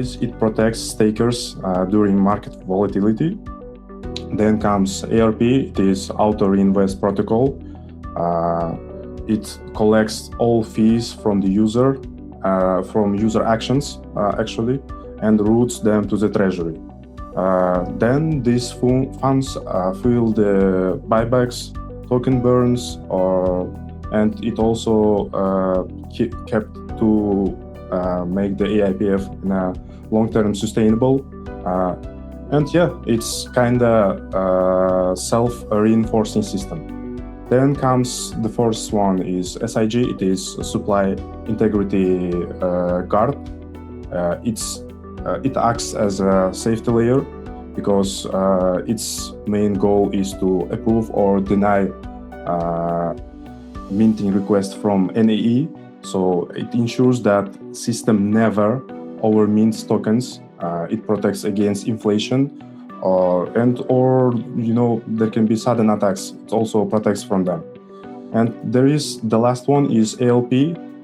is it protects stakers during market volatility. Then comes ARP, it is Auto Reinvest Protocol. It collects all fees from the user, from user actions actually, and routes them to the treasury. Then these funds fuel the buybacks, token burns, and it also kept to make the AIPF in a long-term sustainable. And yeah, it's kind of self-reinforcing system. Then comes the first one is SIG. It is Supply Integrity Guard. It acts as a safety layer because its main goal is to approve or deny minting request from NAE. So it ensures that system never over-mints tokens. It protects against inflation, or there can be sudden attacks. It also protects from them. And there is the last one is ALP.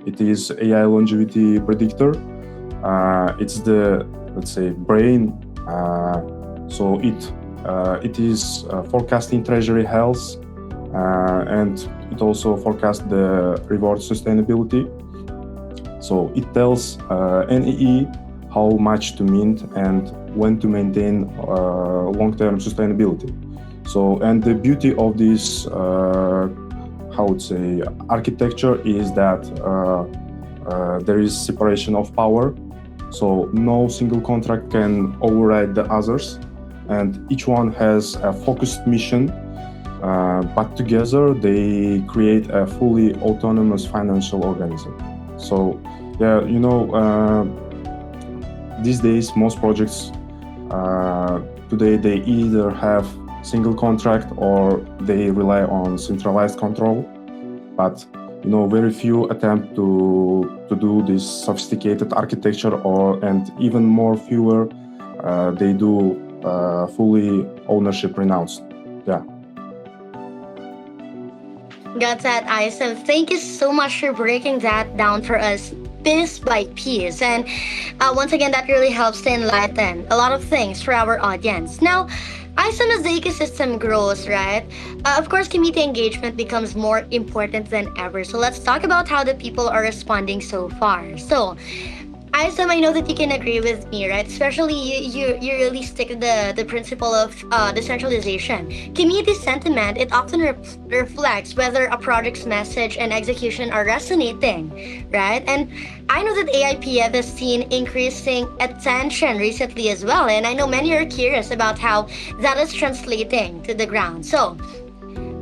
It is AI Longevity Predictor. It's the, let's say, brain. So it is forecasting treasury health, and it also forecasts the reward sustainability. So it tells NAE how much to mint and when to maintain long-term sustainability. So, and the beauty of this, architecture is that there is separation of power. So no single contract can override the others, and each one has a focused mission, but together they create a fully autonomous financial organism. So, yeah, these days most projects today they either have single contract or they rely on centralized control, but very few attempt to do this sophisticated architecture, and even more fewer they do fully ownership renounced. Yeah. Got that, Isom. Thank you so much for breaking that down for us piece by piece. And once again, that really helps to enlighten a lot of things for our audience. Now, Isom, as the ecosystem grows, right? Of course, community engagement becomes more important than ever. So let's talk about how the people are responding so far. So, Isom, I know that you can agree with me, right? Especially you really stick to the principle of decentralization. Community sentiment, it often reflects whether a project's message and execution are resonating, right? And I know that AIPF has seen increasing attention recently as well. And I know many are curious about how that is translating to the ground. So,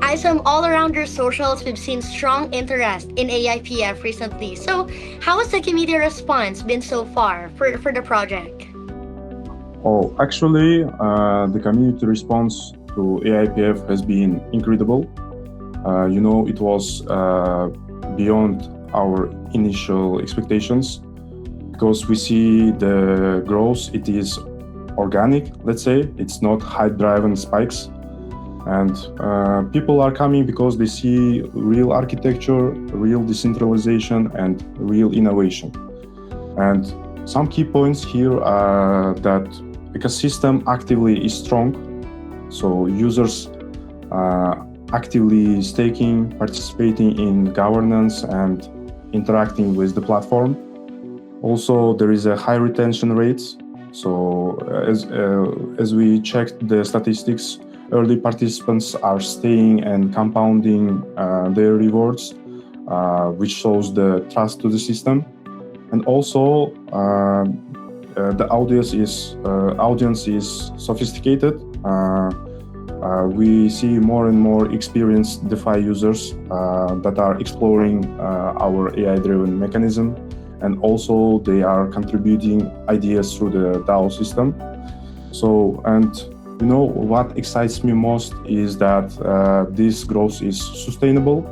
Isom, all around your socials, we've seen strong interest in AIPF recently. So, how has the community response been so far for the project? Oh, actually, the community response to AIPF has been incredible. It was beyond our initial expectations because we see the growth. It is organic, let's say. It's not hype-driven spikes. And people are coming because they see real architecture, real decentralization, and real innovation. And some key points here are that ecosystem actively is strong. So users actively staking, participating in governance, and interacting with the platform. Also, there is a high retention rates. So as we checked the statistics, early participants are staying and compounding their rewards, which shows the trust to the system. And also, the audience is sophisticated. We see more and more experienced DeFi users that are exploring our AI-driven mechanism, and also they are contributing ideas through the DAO system. So, and what excites me most is that this growth is sustainable.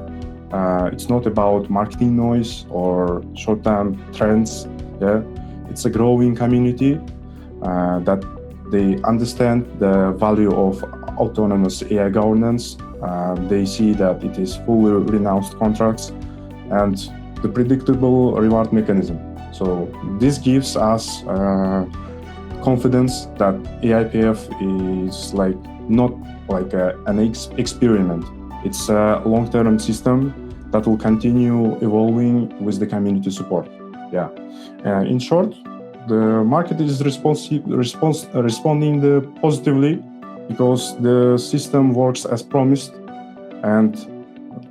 It's not about marketing noise or short-term trends. Yeah, it's a growing community that they understand the value of autonomous AI governance. They see that it is fully renounced contracts and the predictable reward mechanism. So this gives us confidence that AIPF is not like an experiment. It's a long-term system that will continue evolving with the community support. Yeah. In short, the market is responding positively because the system works as promised, and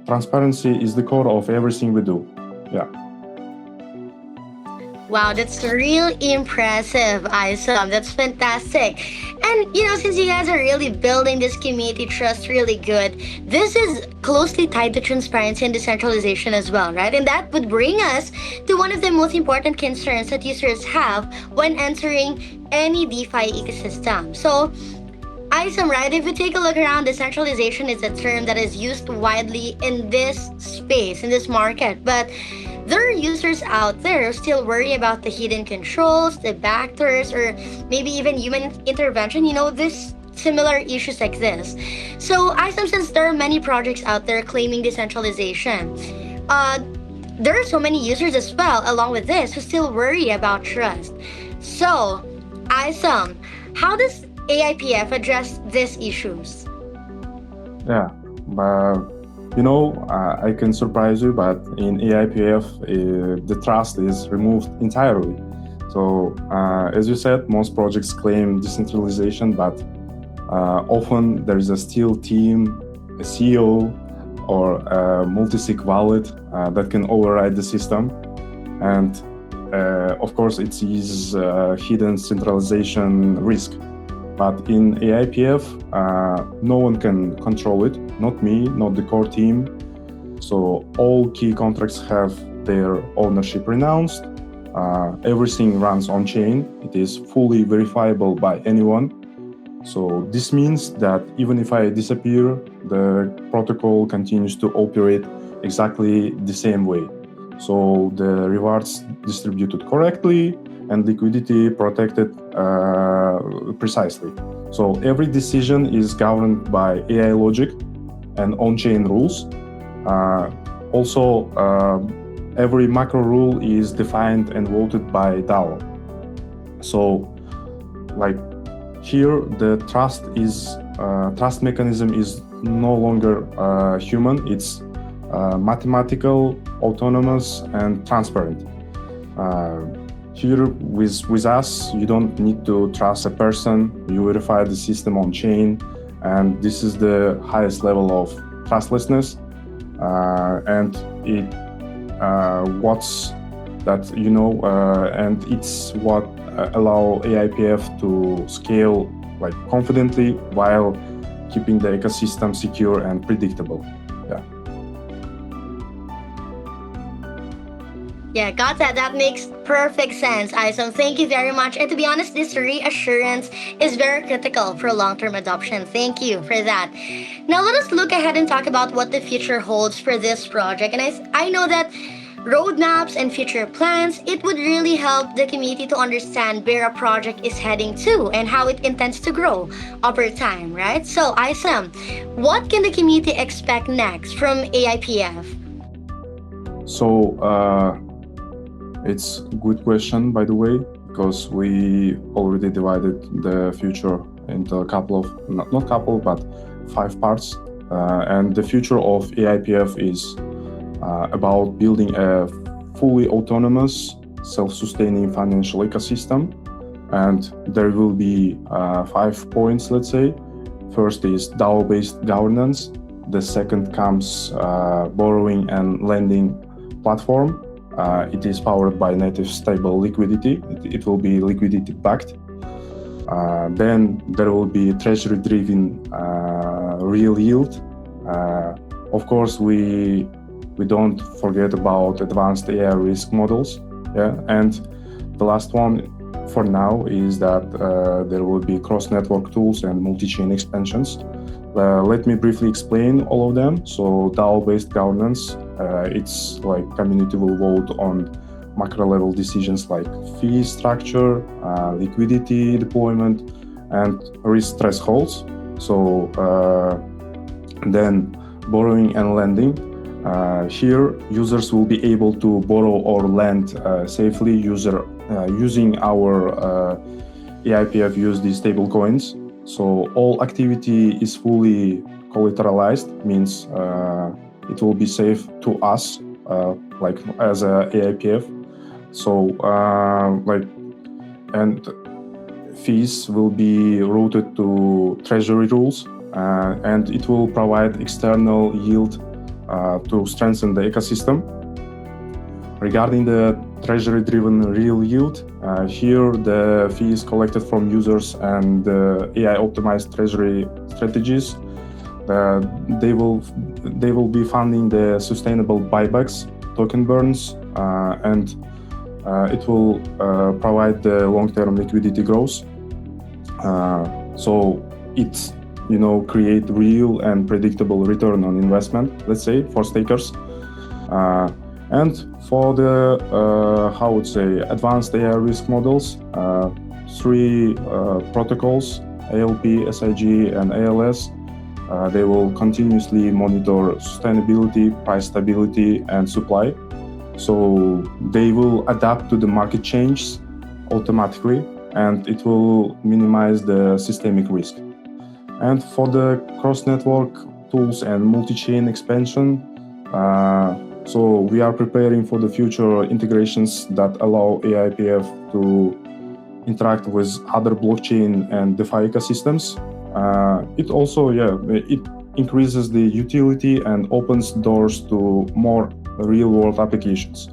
transparency is the core of everything we do. Yeah. Wow, that's real impressive, Isom. That's fantastic. And since you guys are really building this community trust really good, this is closely tied to transparency and decentralization as well, right? And that would bring us to one of the most important concerns that users have when entering any DeFi ecosystem. So, Isom, right? If we take a look around, decentralization is a term that is used widely in this space, in this market. But there are users out there who still worry about the hidden controls, the backdoors, or maybe even human intervention. This similar issues exist. So, Isom, since there are many projects out there claiming decentralization, there are so many users as well, along with this, who still worry about trust. So, Isom, how does AIPF address these issues? Yeah, but I can surprise you, but in AIPF, the trust is removed entirely. So, as you said, most projects claim decentralization, but often there is a still team, a CEO, or a multi-sig wallet that can override the system. And of course, it is a hidden centralization risk. But in AIPF, no one can control it, not me, not the core team. So all key contracts have their ownership renounced. Everything runs on chain. It is fully verifiable by anyone. So this means that even if I disappear, the protocol continues to operate exactly the same way. So the rewards distributed correctly and liquidity protected precisely. So every decision is governed by AI logic and on-chain rules. Also, every macro rule is defined and voted by DAO. So, here, the trust mechanism is no longer human. It's mathematical, autonomous, and transparent. Here with us, you don't need to trust a person. You verify the system on chain, and this is the highest level of trustlessness. And and it's what allow AIPF to scale confidently while keeping the ecosystem secure and predictable. Yeah, got that. That makes perfect sense, Isom. Thank you very much. And to be honest, this reassurance is very critical for long-term adoption. Thank you for that. Now let us look ahead and talk about what the future holds for this project. And I know that roadmaps and future plans, it would really help the community to understand where a project is heading to and how it intends to grow over time, right? So, Isom, what can the community expect next from AIPF? So, it's a good question, by the way, because we already divided the future into a couple of, not couple, but 5 parts. And the future of AIPF is about building a fully autonomous, self-sustaining financial ecosystem. And there will be 5 points, let's say. First is DAO-based governance. The second comes borrowing and lending platform. It is powered by native stable liquidity. It will be liquidity backed. Then there will be treasury-driven real yield. Of course, we don't forget about advanced AI risk models. And the last one for now is that there will be cross-network tools and multi-chain expansions. Let me briefly explain all of them. So DAO-based governance, it's community will vote on macro level decisions like fee structure, liquidity deployment, and risk thresholds. So then borrowing and lending, Here, users will be able to borrow or lend safely using our AIPF USD stablecoins. So all activity is fully collateralized, means it will be safe to us, like as a AIPF. So and fees will be routed to treasury rules, and it will provide external yield to strengthen the ecosystem. Regarding the treasury-driven real yield, here the fee is collected from users and AI-optimized treasury strategies. They will be funding the sustainable buybacks, token burns, and it will provide the long-term liquidity growth. So it's create real and predictable return on investment, let's say, for stakers. And for the advanced AI risk models, 3 protocols, ALP, SIG, and ALS, they will continuously monitor sustainability, price stability, and supply. So they will adapt to the market changes automatically, and it will minimize the systemic risk. And for the cross-network tools and multi-chain expansion, so we are preparing for the future integrations that allow AIPF to interact with other blockchain and DeFi ecosystems. It also, it increases the utility and opens doors to more real-world applications.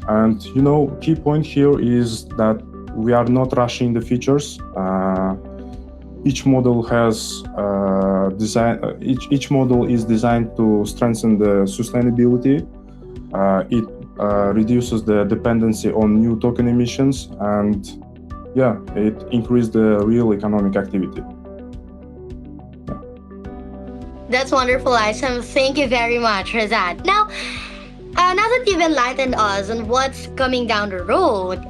And key point here is that we are not rushing the features. Each model has each model is designed to strengthen the sustainability. It reduces the dependency on new token emissions, and it increases the real economic activity. That's wonderful, Isom. Thank you very much for that. Now that you've enlightened us on what's coming down the road,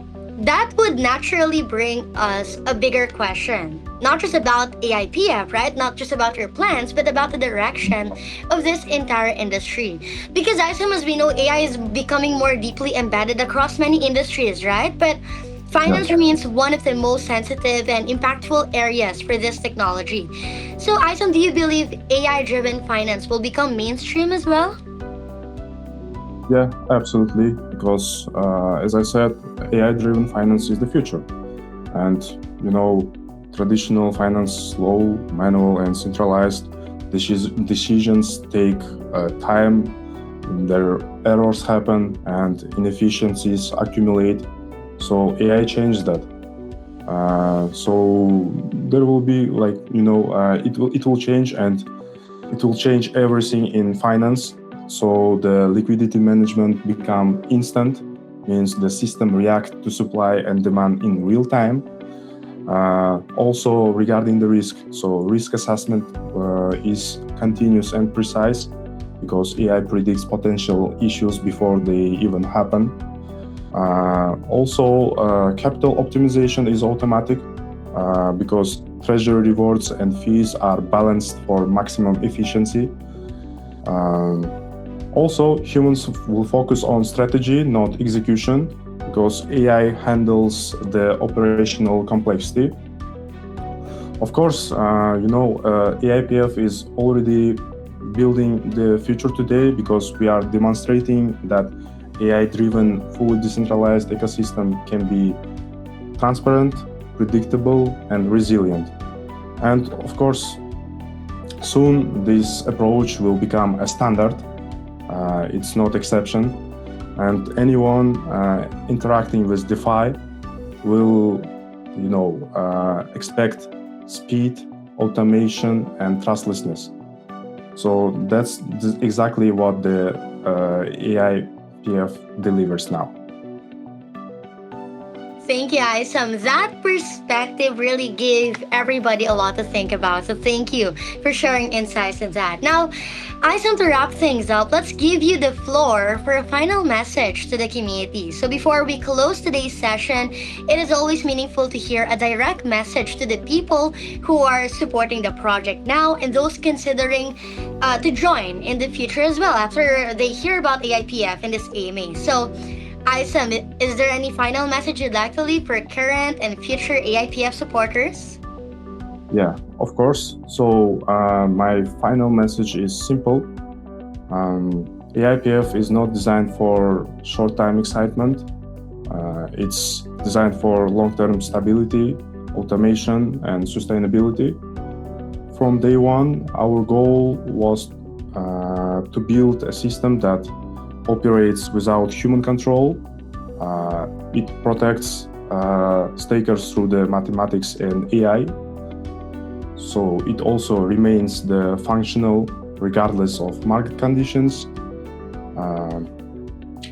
that would naturally bring us a bigger question. Not just about AIPF, right? Not just about your plans, but about the direction of this entire industry. Because Isom, as we know, AI is becoming more deeply embedded across many industries, right? But finance remains one of the most sensitive and impactful areas for this technology. So, Isom, do you believe AI-driven finance will become mainstream as well? Yeah, absolutely. Because as I said, AI-driven finance is the future. And, traditional finance slow, manual, and centralized. Decisions take time, their errors happen, and inefficiencies accumulate. So AI changed that. So there will be it will change, and it will change everything in finance. So the liquidity management become instant, means the system react to supply and demand in real time. Also regarding the risk, so risk assessment is continuous and precise because AI predicts potential issues before they even happen. Also, capital optimization is automatic because treasury rewards and fees are balanced for maximum efficiency. Also, humans will focus on strategy, not execution, because AI handles the operational complexity. Of course, AIPF is already building the future today because we are demonstrating that AI-driven, fully decentralized ecosystem can be transparent, predictable, and resilient. And of course, soon this approach will become a standard. It's not exception. And anyone interacting with DeFi will, expect speed, automation, and trustlessness. So that's exactly what the AIPF delivers now. Thank you, Isom. That perspective really gave everybody a lot to think about. So thank you for sharing insights in that. Now, Isom, to wrap things up, let's give you the floor for a final message to the community. So before we close today's session, it is always meaningful to hear a direct message to the people who are supporting the project now and those considering to join in the future as well after they hear about AIPF and this AMA. So, Isom, is there any final message you'd like to leave for current and future AIPF supporters? Yeah, of course. So my final message is simple. AIPF is not designed for short-time excitement. It's designed for long-term stability, automation, and sustainability. From day one, our goal was to build a system that operates without human control. It protects stakers through the mathematics and AI. So it also remains the functional regardless of market conditions.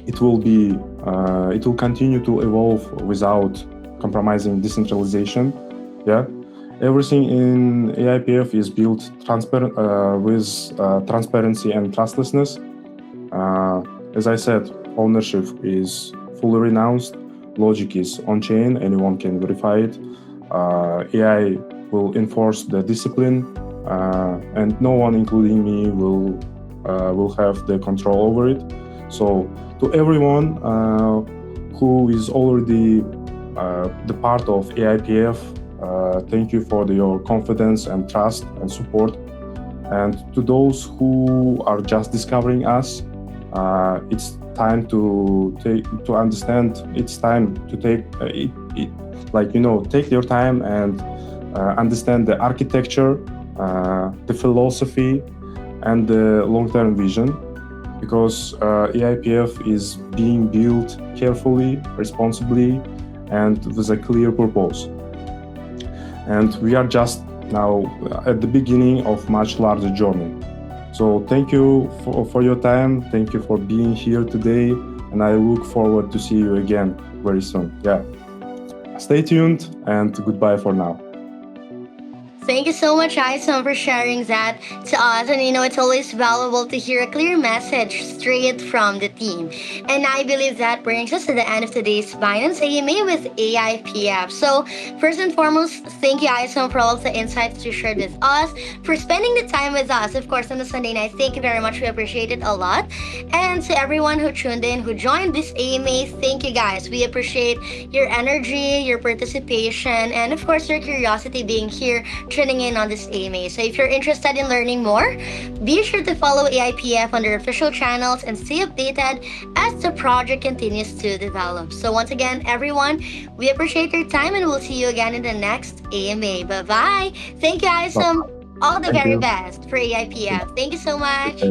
It will continue to evolve without compromising decentralization. Yeah, everything in AIPF is built with transparency and trustlessness. As I said, ownership is fully renounced, logic is on-chain, anyone can verify it. AI will enforce the discipline, and no one, including me, will have the control over it. So, to everyone who is already the part of AIPF, thank you for your confidence and trust and support. And to those who are just discovering us, it's time to understand. It's time to take take your time and understand the architecture, the philosophy, and the long-term vision, because AIPF is being built carefully, responsibly, and with a clear purpose. And we are just now at the beginning of much larger journey. So thank you for your time. Thank you for being here today, and I look forward to see you again very soon. Yeah, stay tuned, and goodbye for now. Thank you so much, Isom, for sharing that to us. And it's always valuable to hear a clear message straight from the team. And I believe that brings us to the end of today's Binance AMA with AIPF. So, first and foremost, thank you, Isom, for all of the insights you shared with us, for spending the time with us, of course, on the Sunday night. Thank you very much. We appreciate it a lot. And to everyone who tuned in, who joined this AMA, thank you, guys. We appreciate your energy, your participation, and, of course, your curiosity being here, tuning in on this AMA. So if you're interested in learning more, be sure to follow AIPF on their official channels and stay updated as the project continues to develop. So once again, everyone, we appreciate your time and we'll see you again in the next AMA. Bye-bye. Thank you, Isom. All the very best for AIPF. Thank you so much.